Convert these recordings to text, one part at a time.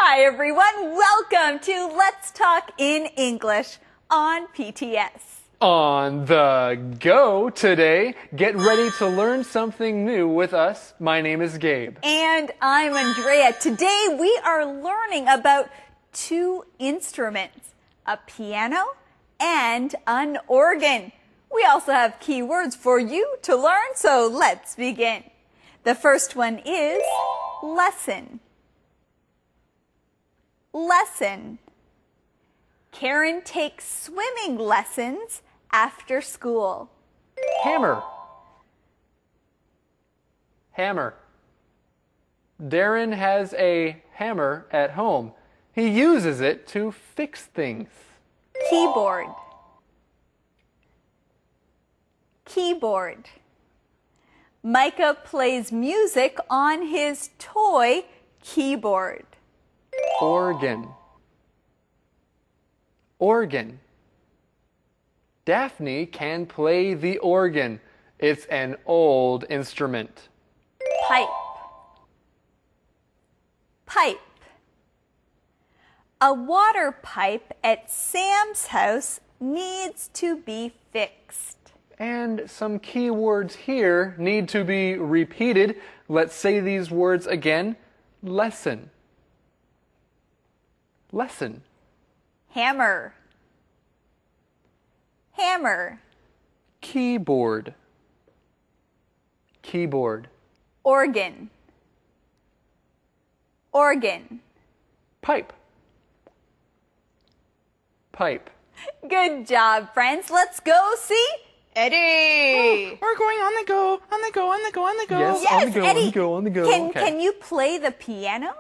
Hi everyone, welcome to Let's Talk in English on PTS. On the go today, get ready to learn something new with us. My name is Gabe. And I'm Andrea. Today we are learning about two instruments, a piano and an organ. We also have key words for you to learn, so let's begin. The first one is lesson. Lesson. Karen takes swimming lessons after school. Hammer. Hammer. Darren has a hammer at home. He uses it to fix things. Keyboard. Keyboard. Micah plays music on his toy keyboard. Organ. Organ. Daphne can play the organ. It's an old instrument. Pipe. Pipe. A water pipe at Sam's house needs to be fixed. And some key words here need to be repeated. Let's say these words again. Lesson. Lesson. Hammer. Hammer. Keyboard. Keyboard. Organ. Organ. Pipe. Pipe. Good job, friends. Let's go see Eddie. We're going on the go, on the go, on the go, on the go. Yes, Yes, on the go, Eddie. on the go, on the go. Okay. Can you play the piano?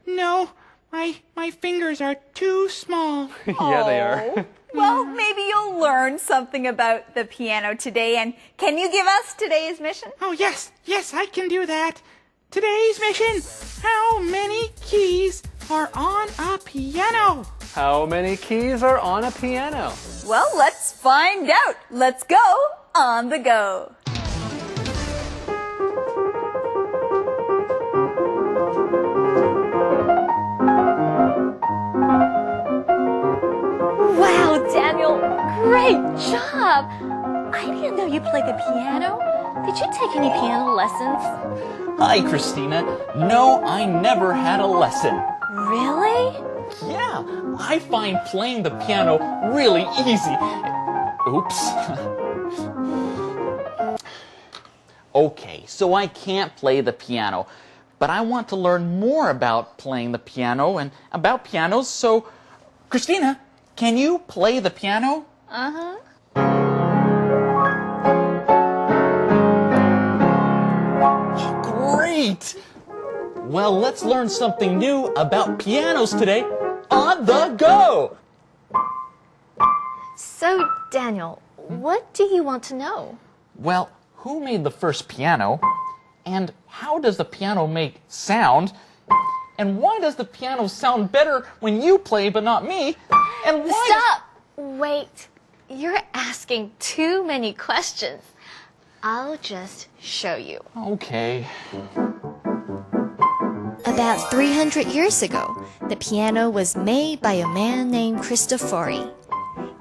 No, my fingers are too small. Yeah, they are. Oh. Well, maybe you'll learn something about the piano today. And can you give us today's mission? Oh, yes, I can do that. Today's mission, how many keys are on a piano? How many keys are on a piano? Well, let's find out. Let's go on the go. Wow, Daniel, great job. I didn't know you played the piano. Did you take any piano lessons? Hi, Christina. No, I never had a lesson. Really? Yeah, I find playing the piano really easy. Oops. Okay, so I can't play the piano, but I want to learn more about playing the piano and about pianos, so Christina, can you play the piano? Uh-huh. Great! Well, let's learn something new about pianos today on the go! So, Daniel, what do you want to know? Well, who made the first piano? And how does the piano make sound? And why does the piano sound better when you play but not me? And why Stop! Wait, you're asking too many questions. I'll just show you. Okay. About 300 years ago, the piano was made by a man named Cristofori.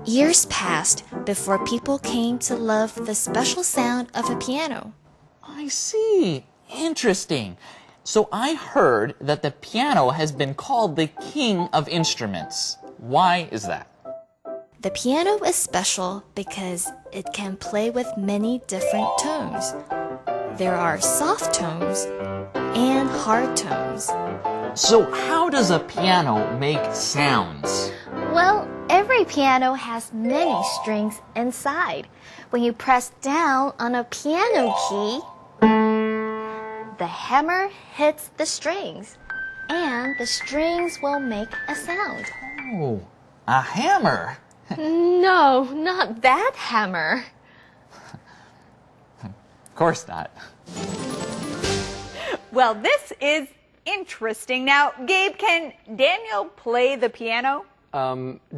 Years passed before people came to love the special sound of a piano. I see. Interesting. So I heard that the piano has been called the king of instruments. Why is that? The piano is special because it can play with many different tones. There are soft tones and hard tones. So how does a piano make sounds? Well, every piano has many strings inside. When you press down on a piano key, the hammer hits the strings, and the strings will make a sound. Oh, a hammer. No, not that hammer. Of course not. Well, this is interesting. Now, Gabe, can Daniel play the piano?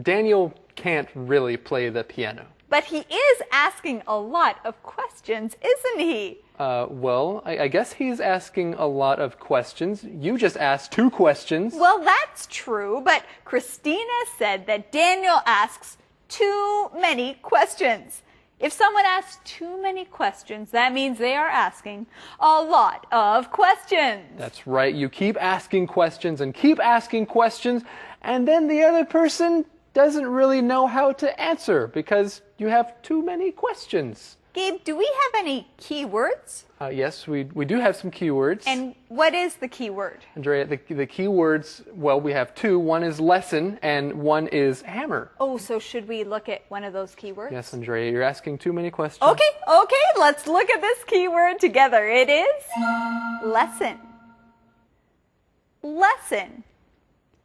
Daniel can't really play the piano. But he is asking a lot of questions, isn't he? Well, I guess he's asking a lot of questions. You just asked 2 questions. Well, that's true, but Christina said that Daniel asks too many questions. If someone asks too many questions, that means they are asking a lot of questions. That's right. You keep asking questions and keep asking questions, and then the other person doesn't really know how to answer because you have too many questions. Gabe, do we have any keywords? Yes, we do have some keywords. And what is the keyword? Andrea, the keywords, well, we have 2. One is lesson and one is hammer. Oh, so should we look at one of those keywords? Yes, Andrea, you're asking too many questions. Okay, let's look at this keyword together. It is lesson. Lesson.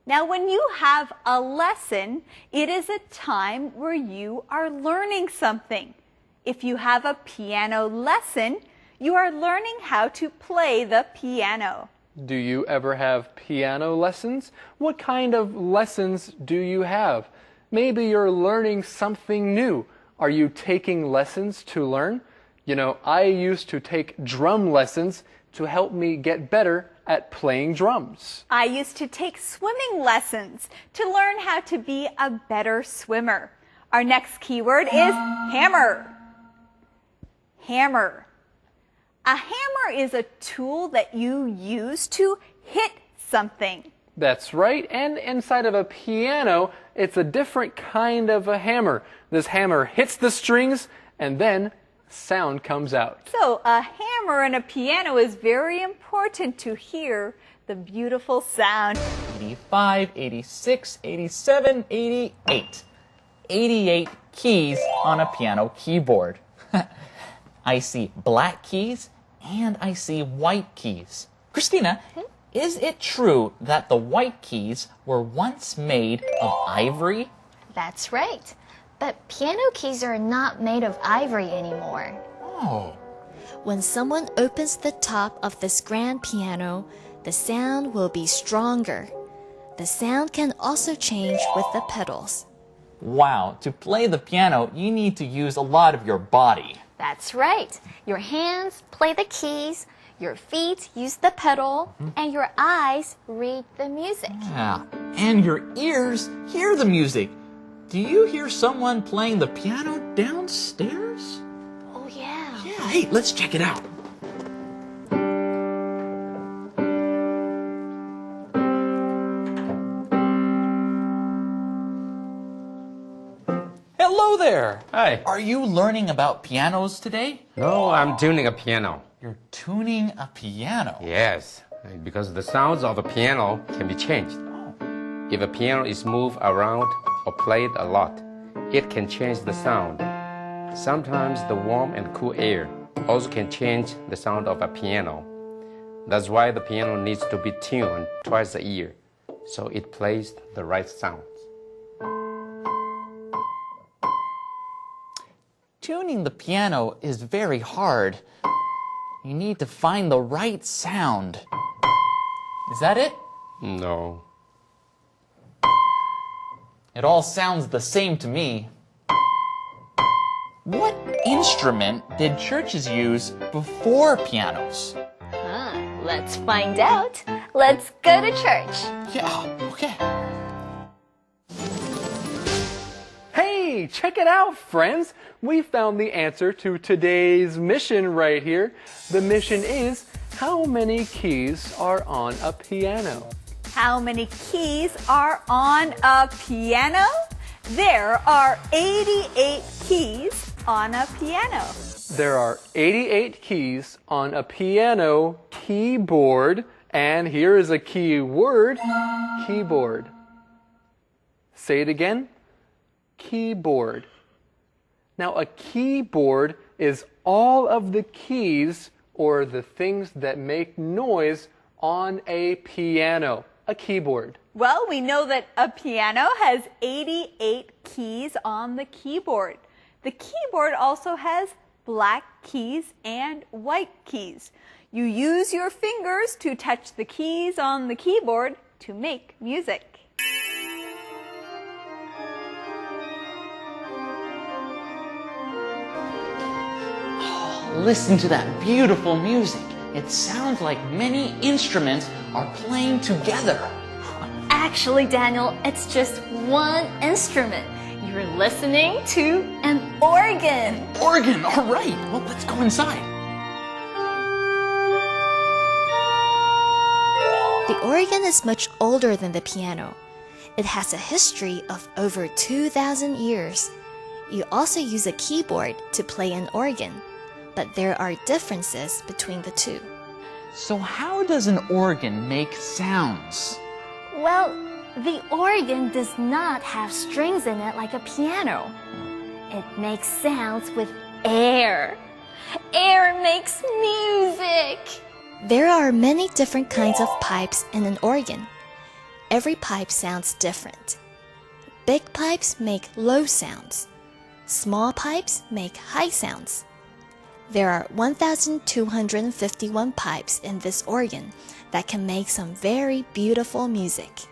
Now, when you have a lesson, it is a time where you are learning something. If you have a piano lesson, you are learning how to play the piano. Do you ever have piano lessons? What kind of lessons do you have? Maybe you're learning something new. Are you taking lessons to learn? You know, I used to take drum lessons to help me get better at playing drums. I used to take swimming lessons to learn how to be a better swimmer. Our next keyword is hammer. Hammer. A hammer is a tool that you use to hit something. That's right, and inside of a piano, it's a different kind of a hammer. This hammer hits the strings and then sound comes out. So a hammer in a piano is very important to hear the beautiful sound. 85, 86, 87, 88. 88 keys on a piano keyboard. I see black keys and I see white keys. Christina, is it true that the white keys were once made of ivory? That's right. But piano keys are not made of ivory anymore. Oh. When someone opens the top of this grand piano, the sound will be stronger. The sound can also change with the pedals. Wow, to play the piano, you need to use a lot of your body. That's right. Your hands play the keys, your feet use the pedal, and your eyes read the music. Yeah, and your ears hear the music. Do you hear someone playing the piano downstairs? Oh, yeah. Yeah, hey, let's check it out. Hello there. Hi. Are you learning about pianos today? No, I'm tuning a piano. You're tuning a piano. Yes, because the sounds of a piano can be changed. If a piano is moved around or played a lot, it can change the sound. Sometimes the warm and cool air also can change the sound of a piano. That's why the piano needs to be tuned twice a year, so it plays the right sounds. Tuning the piano is very hard. You need to find the right sound. Is that it? No. It all sounds the same to me. What instrument did churches use before pianos? Let's find out. Let's go to church. Yeah, okay. Hey, check it out, friends! We found the answer to today's mission right here. The mission is, how many keys are on a piano? How many keys are on a piano? There are 88 keys on a piano. There are 88 keys on a piano keyboard, and here is a key word, keyboard. Say it again, keyboard. Now, a keyboard is all of the keys or the things that make noise on a piano, a keyboard. Well, we know that a piano has 88 keys on the keyboard. The keyboard also has black keys and white keys. You use your fingers to touch the keys on the keyboard to make music. Listen to that beautiful music. It sounds like many instruments are playing together. Actually, Daniel, it's just one instrument. You're listening to an organ. Organ, all right. Well, let's go inside. The organ is much older than the piano. It has a history of over 2,000 years. You also use a keyboard to play an organ, but there are differences between the two. So how does an organ make sounds? Well, the organ does not have strings in it like a piano. It makes sounds with air. Air makes music. There are many different kinds of pipes in an organ. Every pipe sounds different. Big pipes make low sounds. Small pipes make high sounds. There are 1,251 pipes in this organ that can make some very beautiful music.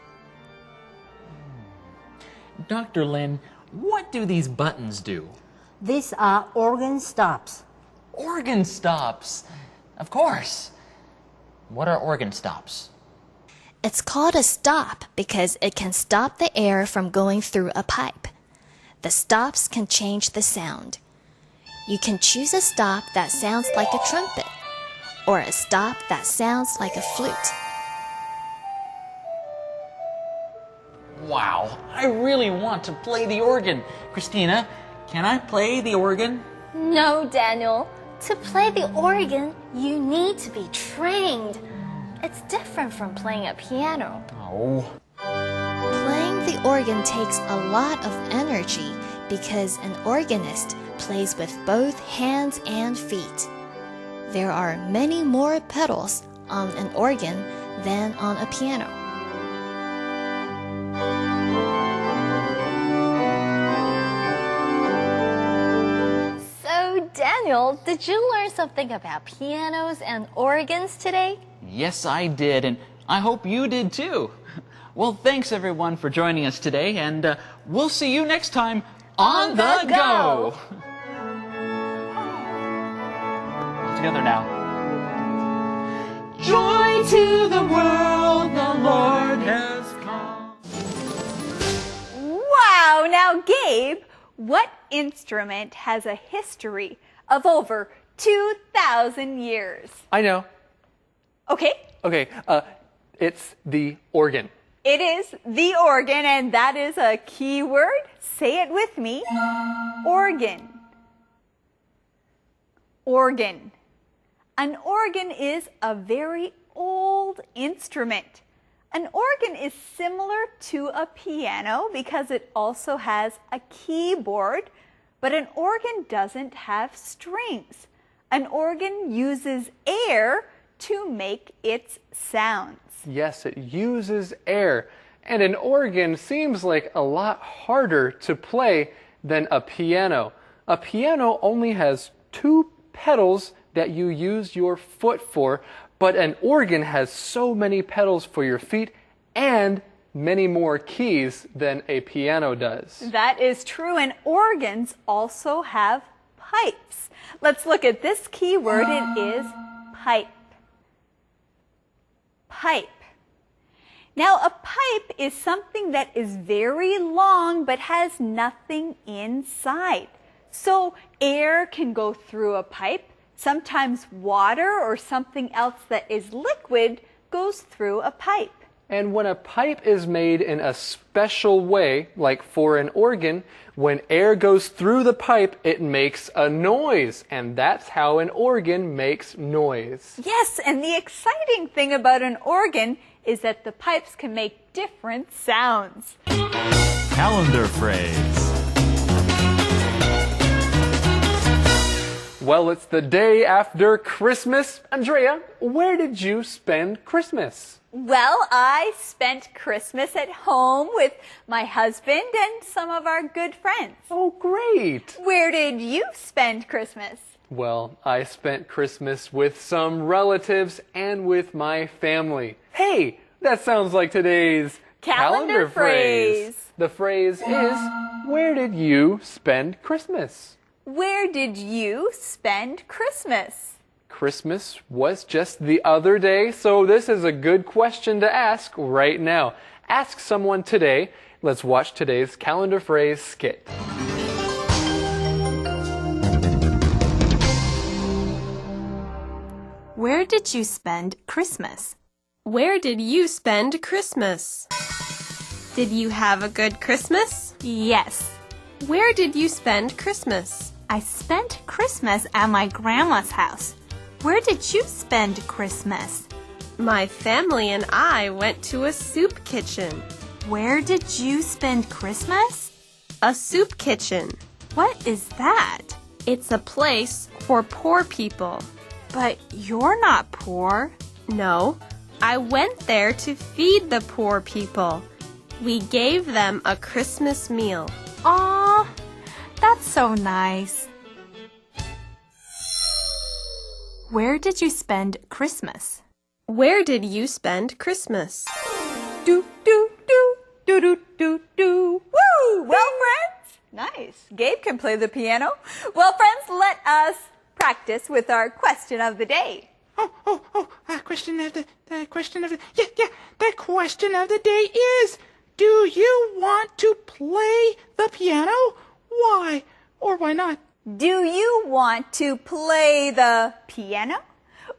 Dr. Lin, what do these buttons do? These are organ stops. Organ stops. Of course. What are organ stops? It's called a stop because it can stop the air from going through a pipe. The stops can change the sound. You can choose a stop that sounds like a trumpet or a stop that sounds like a flute. Wow, I really want to play the organ. Christina, can I play the organ? No, Daniel. To play the organ, you need to be trained. It's different from playing a piano. Oh. Playing the organ takes a lot of energy because an organist plays with both hands and feet. There are many more pedals on an organ than on a piano. So, Daniel, did you learn something about pianos and organs today? Yes, I did, and I hope you did too. Well, thanks everyone for joining us today, and we'll see you next time on the go. Together now. Joy to the world, the Lord has come. Wow! Now, Gabe, what instrument has a history of over 2,000 years? I know. Okay, Okay, it's the organ. it is the organ, and that is a key word. Say it with me. Organ. Organ. An organ is a very old instrument. An organ is similar to a piano because it also has a keyboard, but an organ doesn't have strings. An organ uses air to make its sounds. Yes, it uses air. And an organ seems like a lot harder to play than a piano. A piano only has 2 pedals that you use your foot for, but an organ has so many pedals for your feet and many more keys than a piano does. That is true, and organs also have pipes. Let's look at this key word. It is pipe. Pipe. Now, a pipe is something that is very long but has nothing inside. So air can go through a pipe. Sometimes water or something else that is liquid goes through a pipe. And when a pipe is made in a special way, like for an organ, when air goes through the pipe, it makes a noise. And that's how an organ makes noise. Yes, and the exciting thing about an organ is that the pipes can make different sounds. Calendar phrase. Well, it's the day after Christmas. Andrea, where did you spend Christmas? Well, I spent Christmas at home with my husband and some of our good friends. Oh, great. Where did you spend Christmas? Well, I spent Christmas with some relatives and with my family. Hey, that sounds like today's Calendar phrase. The phrase is, where did you spend Christmas? Where did you spend Christmas? Christmas was just the other day, so this is a good question to ask right now. Ask someone today. Let's watch today's calendar phrase skit. Where did you spend Christmas? Where did you spend Christmas? Did you have a good Christmas? Yes. Where did you spend Christmas? I spent Christmas at my grandma's house. Where did you spend Christmas? My family and I went to a soup kitchen. Where did you spend Christmas? A soup kitchen. What is that? It's a place for poor people. But you're not poor. No, I went there to feed the poor people. We gave them a Christmas meal. Aw, that's so nice. Where did you spend Christmas? Where did you spend Christmas? Do, do, do, do, do, do, do. Woo! Well, friends, nice. Gabe can play the piano. Well, friends, let us practice with our question of the day. The question of the question of the day is, do you want to play the piano? Why or why not? Do you want to play the piano?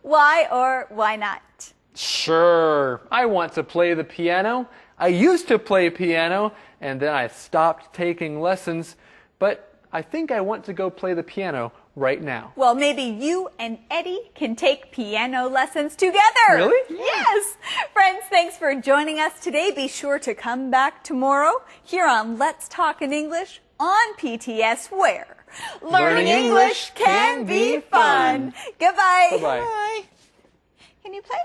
Why or why not? Sure, I want to play the piano. I used to play piano, and then I stopped taking lessons, but I think I want to go play the piano right now. Well, maybe you and Eddie can take piano lessons together. Really? Yes. Friends, thanks for joining us today. Be sure to come back tomorrow here on Let's Talk in English on PTS, where learning English can be fun. Goodbye. Bye-bye. Can you play?